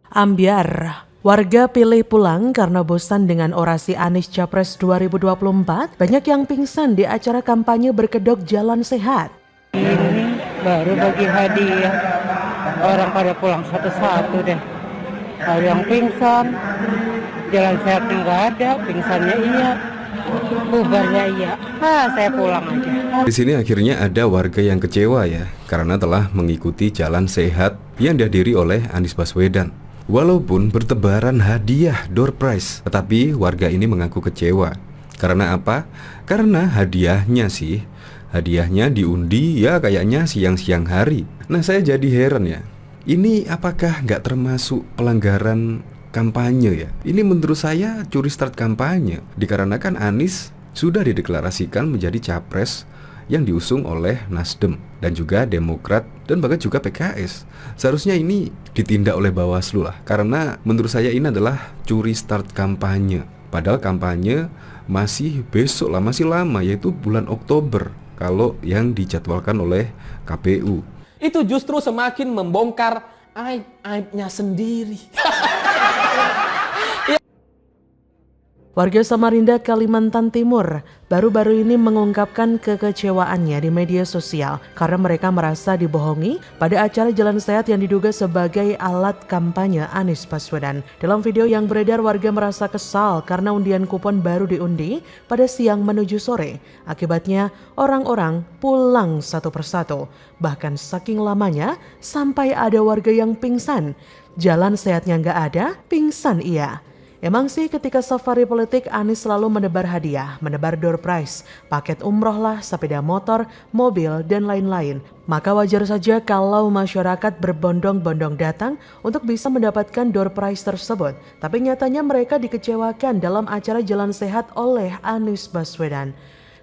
Ambyar. Warga pilih pulang karena bosan dengan orasi Anies Capres 2024. Banyak yang pingsan di acara kampanye berkedok jalan sehat. Ini baru bagi hadiah. Orang pada pulang satu-satu deh. Ada yang pingsan, jalan sehatnya nggak ada, pingsannya iya, bubarnya iya. Saya pulang aja. Di sini akhirnya ada warga yang kecewa ya, karena telah mengikuti jalan sehat yang dihadiri oleh Anies Baswedan. Walaupun bertebaran hadiah door prize, tetapi warga ini mengaku kecewa. Karena apa? Karena hadiahnya diundi ya kayaknya siang-siang hari. Nah saya jadi heran ya, ini apakah nggak termasuk pelanggaran kampanye ya? Ini menurut saya curi start kampanye, dikarenakan Anies sudah dideklarasikan menjadi capres yang diusung oleh Nasdem dan juga Demokrat dan bahkan juga PKS. Seharusnya ini ditindak oleh Bawaslu lah, karena menurut saya ini adalah curi start kampanye. Padahal kampanye masih besok lah, masih lama, yaitu bulan Oktober kalau yang dijadwalkan oleh KPU. Itu justru semakin membongkar aib-aibnya sendiri. Warga Samarinda, Kalimantan Timur baru-baru ini mengungkapkan kekecewaannya di media sosial karena mereka merasa dibohongi pada acara jalan sehat yang diduga sebagai alat kampanye Anies Baswedan. Dalam video yang beredar, warga merasa kesal karena undian kupon baru diundi pada siang menuju sore. Akibatnya orang-orang pulang satu persatu. Bahkan saking lamanya sampai ada warga yang pingsan. Jalan sehatnya nggak ada, pingsan iya. Emang sih ketika safari politik Anies selalu menebar hadiah, menebar door prize, paket umroh lah, sepeda motor, mobil, dan lain-lain. Maka wajar saja kalau masyarakat berbondong-bondong datang untuk bisa mendapatkan door prize tersebut. Tapi nyatanya mereka dikecewakan dalam acara jalan sehat oleh Anies Baswedan.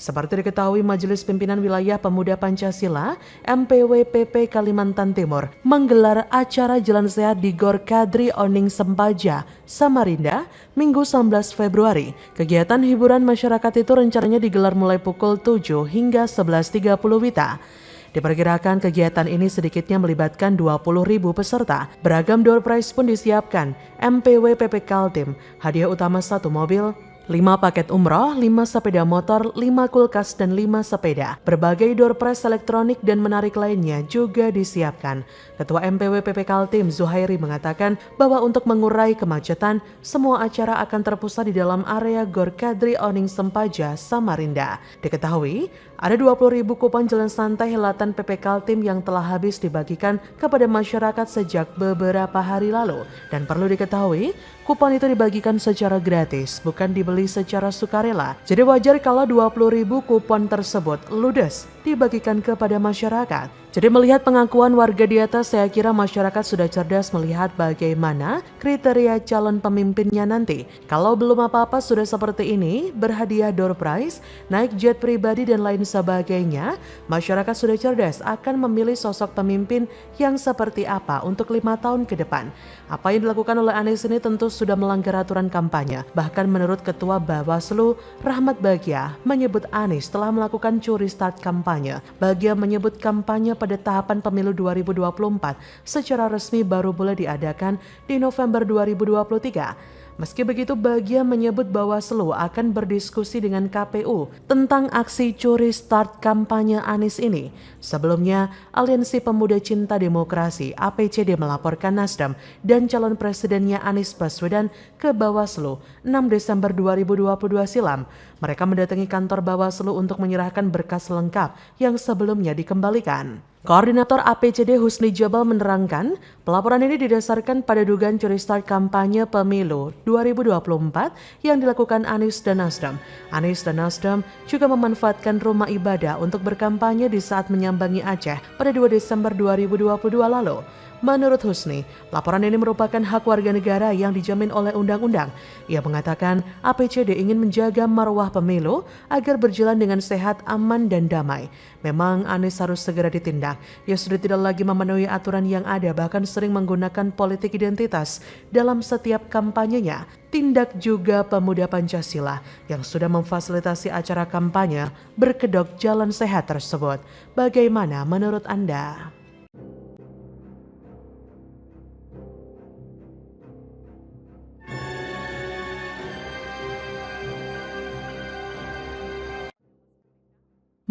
Seperti diketahui, Majelis Pimpinan Wilayah Pemuda Pancasila MPWPP Kalimantan Timur menggelar acara jalan sehat di Gor Kadri Oning Sempaja, Samarinda, Minggu 19 Februari. Kegiatan hiburan masyarakat itu rencananya digelar mulai pukul 7 hingga 11.30 WITA. Diperkirakan kegiatan ini sedikitnya melibatkan 20.000 peserta. Beragam door prize pun disiapkan. MPWPP Kaltim, hadiah utama 1 mobil, 5 paket umroh, 5 sepeda motor, 5 kulkas, dan 5 sepeda. Berbagai door prize elektronik dan menarik lainnya juga disiapkan. Ketua MPWPP Kaltim Zuhairi mengatakan bahwa untuk mengurai kemacetan, semua acara akan terpusat di dalam area Gor Kadri Oning Sempaja, Samarinda. Diketahui, ada 20.000 kupon jalan santai helatan PP Kaltim yang telah habis dibagikan kepada masyarakat sejak beberapa hari lalu. Dan perlu diketahui, kupon itu dibagikan secara gratis, bukan dibeli secara sukarela. Jadi wajar kalau 20.000 kupon tersebut ludes dibagikan kepada masyarakat. Jadi melihat pengakuan warga di atas, saya kira masyarakat sudah cerdas melihat bagaimana kriteria calon pemimpinnya nanti. Kalau belum apa-apa sudah seperti ini, berhadiah door prize, naik jet pribadi dan lain sebagainya, masyarakat sudah cerdas akan memilih sosok pemimpin yang seperti apa untuk 5 tahun ke depan. Apa yang dilakukan oleh Anies ini tentu sudah melanggar aturan kampanye. Bahkan menurut Ketua Bawaslu, Rahmat Bagja menyebut Anies telah melakukan curi start kampanye. Bagja menyebut kampanye pada tahapan pemilu 2024 secara resmi baru boleh diadakan di November 2023. Meski begitu, Bagja menyebut Bawaslu akan berdiskusi dengan KPU tentang aksi curi start kampanye Anies ini. Sebelumnya, Aliansi Pemuda Cinta Demokrasi (APCD) melaporkan Nasdem dan calon presidennya Anies Baswedan ke Bawaslu 6 Desember 2022 silam. Mereka mendatangi kantor Bawaslu untuk menyerahkan berkas lengkap yang sebelumnya dikembalikan. Koordinator APCD Husni Jabal menerangkan, pelaporan ini didasarkan pada dugaan curi start kampanye pemilu 2024 yang dilakukan Anies dan Nasdem. Anies dan Nasdem juga memanfaatkan rumah ibadah untuk berkampanye di saat menyambangi Aceh pada 2 Desember 2022 lalu. Menurut Husni, laporan ini merupakan hak warga negara yang dijamin oleh undang-undang. Ia mengatakan APCD ingin menjaga marwah pemilu agar berjalan dengan sehat, aman, dan damai. Memang Anies harus segera ditindak. Ia sudah tidak lagi memenuhi aturan yang ada, bahkan sering menggunakan politik identitas dalam setiap kampanyenya. Tindak juga Pemuda Pancasila yang sudah memfasilitasi acara kampanye berkedok jalan sehat tersebut. Bagaimana menurut Anda?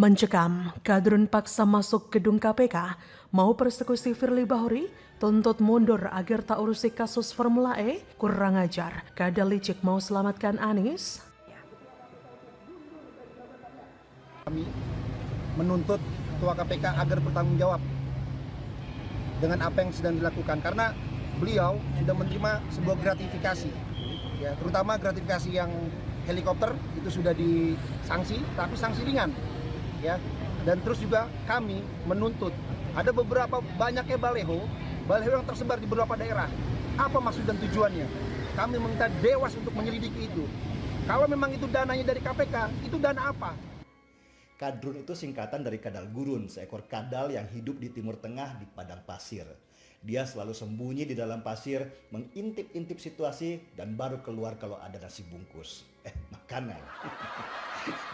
Mencekam, kadrun paksa masuk gedung KPK, mau persekusi Firly Bahuri, tuntut mundur agar tak urusi kasus Formula E, kurang ajar, kadal licik mau selamatkan Anies. Kami menuntut Ketua KPK agar bertanggung jawab dengan apa yang sedang dilakukan, karena beliau sudah menerima sebuah gratifikasi, ya, terutama gratifikasi yang helikopter itu sudah disanksi, tapi sanksi ringan. Ya, dan terus juga kami menuntut ada beberapa banyaknya baleho yang tersebar di beberapa daerah. Apa maksud dan tujuannya? Kami meminta Dewas untuk menyelidiki itu. Kalau memang itu dananya dari KPK, itu dana apa? Kadrun itu singkatan dari kadal gurun, seekor kadal yang hidup di Timur Tengah di padang pasir. Dia selalu sembunyi di dalam pasir, mengintip-intip situasi dan baru keluar kalau ada nasi bungkus. Makanan.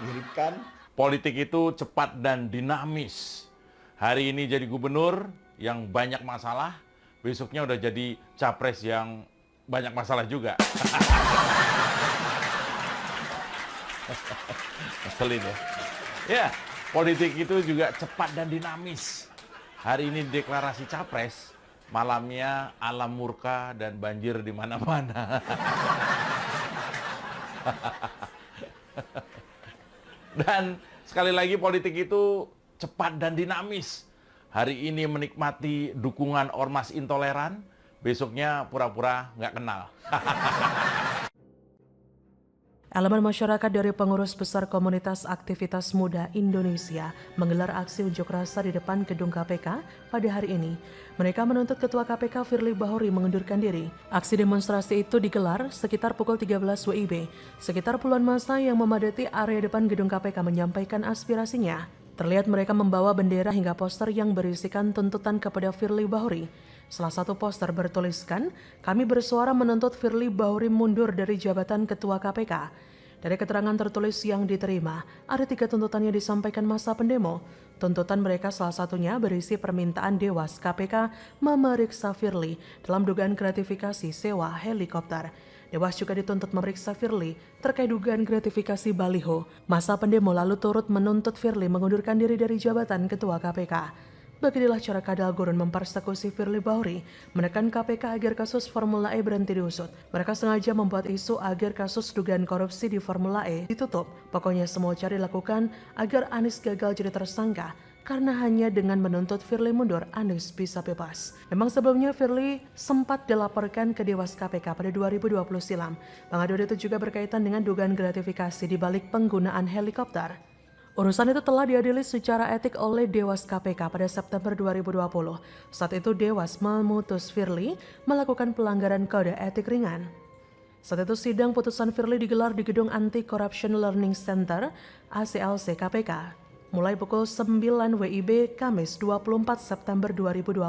Mirip kan? Politik itu cepat dan dinamis. Hari ini jadi gubernur yang banyak masalah, besoknya udah jadi capres yang banyak masalah juga. Ngeselin ya. Ya, politik itu juga cepat dan dinamis. Hari ini deklarasi capres, malamnya alam murka dan banjir di mana-mana. Dan sekali lagi politik itu cepat dan dinamis. Hari ini menikmati dukungan ormas intoleran, besoknya pura-pura nggak kenal. Elemen masyarakat dari pengurus besar komunitas aktivitas muda Indonesia menggelar aksi unjuk rasa di depan gedung KPK pada hari ini. Mereka menuntut Ketua KPK Firly Bahuri mengundurkan diri. Aksi demonstrasi itu digelar sekitar pukul 13 WIB. Sekitar puluhan massa yang memadati area depan gedung KPK menyampaikan aspirasinya. Terlihat mereka membawa bendera hingga poster yang berisikan tuntutan kepada Firly Bahuri. Salah satu poster bertuliskan, "Kami bersuara menuntut Firly Bahuri mundur dari jabatan Ketua KPK." Dari keterangan tertulis yang diterima, ada 3 tuntutan yang disampaikan massa pendemo. Tuntutan mereka salah satunya berisi permintaan Dewas KPK memeriksa Firly dalam dugaan gratifikasi sewa helikopter. Dewas juga dituntut memeriksa Firly terkait dugaan gratifikasi baliho. Massa pendemo lalu turut menuntut Firly mengundurkan diri dari jabatan Ketua KPK. Beginilah cara kadal gurun mempersekusi Firly Bahuri, menekan KPK agar kasus Formula E berhenti diusut. Mereka sengaja membuat isu agar kasus dugaan korupsi di Formula E ditutup. Pokoknya semua cara dilakukan agar Anies gagal jadi tersangka, karena hanya dengan menuntut Firly mundur, Anies bisa bebas. Memang sebelumnya Firly sempat dilaporkan ke Dewas KPK pada 2020 silam. Pengaduan itu juga berkaitan dengan dugaan gratifikasi di balik penggunaan helikopter. Urusan itu telah diadili secara etik oleh Dewas KPK pada September 2020. Saat itu Dewas memutus Firly melakukan pelanggaran kode etik ringan. Saat itu sidang putusan Firly digelar di Gedung Anti-Corruption Learning Center ACLC KPK. Mulai pukul 9 WIB Kamis 24 September 2020.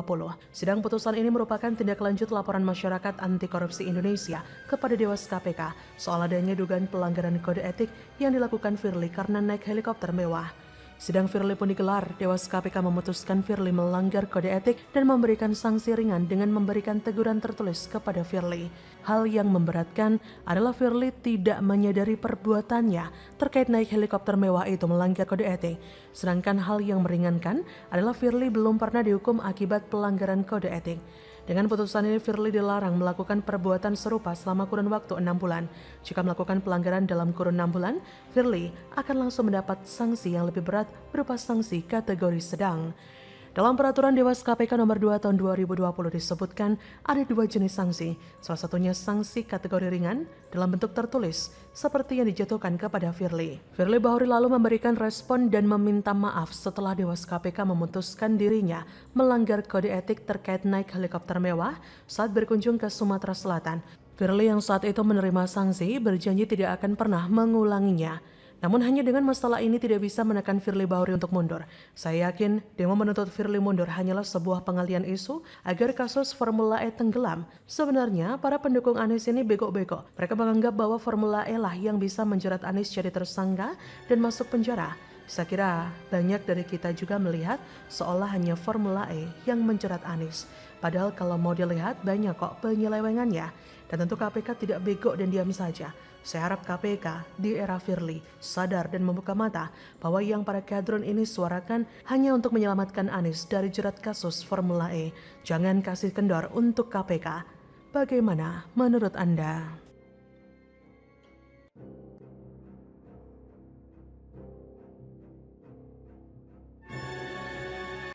Sidang putusan ini merupakan tindak lanjut laporan masyarakat anti korupsi Indonesia kepada Dewas KPK soal adanya dugaan pelanggaran kode etik yang dilakukan Firly karena naik helikopter mewah. Sidang Firly pun digelar. Dewas KPK memutuskan Firly melanggar kode etik dan memberikan sanksi ringan dengan memberikan teguran tertulis kepada Firly. Hal yang memberatkan adalah Firly tidak menyadari perbuatannya terkait naik helikopter mewah itu melanggar kode etik. Sedangkan hal yang meringankan adalah Firly belum pernah dihukum akibat pelanggaran kode etik. Dengan putusan ini, Firly dilarang melakukan perbuatan serupa selama kurun waktu 6 bulan. Jika melakukan pelanggaran dalam kurun 6 bulan, Firly akan langsung mendapat sanksi yang lebih berat berupa sanksi kategori sedang. Dalam peraturan Dewas KPK nomor 2 tahun 2020 disebutkan ada 2 jenis sanksi. Salah satunya sanksi kategori ringan dalam bentuk tertulis seperti yang dijatuhkan kepada Firly. Firly Bahuri lalu memberikan respon dan meminta maaf setelah Dewas KPK memutuskan dirinya melanggar kode etik terkait naik helikopter mewah saat berkunjung ke Sumatera Selatan. Firly yang saat itu menerima sanksi berjanji tidak akan pernah mengulanginya. Namun hanya dengan masalah ini tidak bisa menekan Firly Bahuri untuk mundur. Saya yakin demo menuntut Firly mundur hanyalah sebuah pengalian isu agar kasus Formula E tenggelam. Sebenarnya para pendukung Anies ini bego-bego. Mereka menganggap bahwa Formula E lah yang bisa menjerat Anies jadi tersangka dan masuk penjara. Saya kira banyak dari kita juga melihat seolah hanya Formula E yang menjerat Anies. Padahal kalau mau dilihat banyak kok penyelewengannya. Dan tentu KPK tidak bego dan diam saja. Saya harap KPK di era Firly sadar dan membuka mata bahwa yang para kadrun ini suarakan hanya untuk menyelamatkan Anies dari jerat kasus Formula E. Jangan kasih kendor untuk KPK. Bagaimana menurut Anda?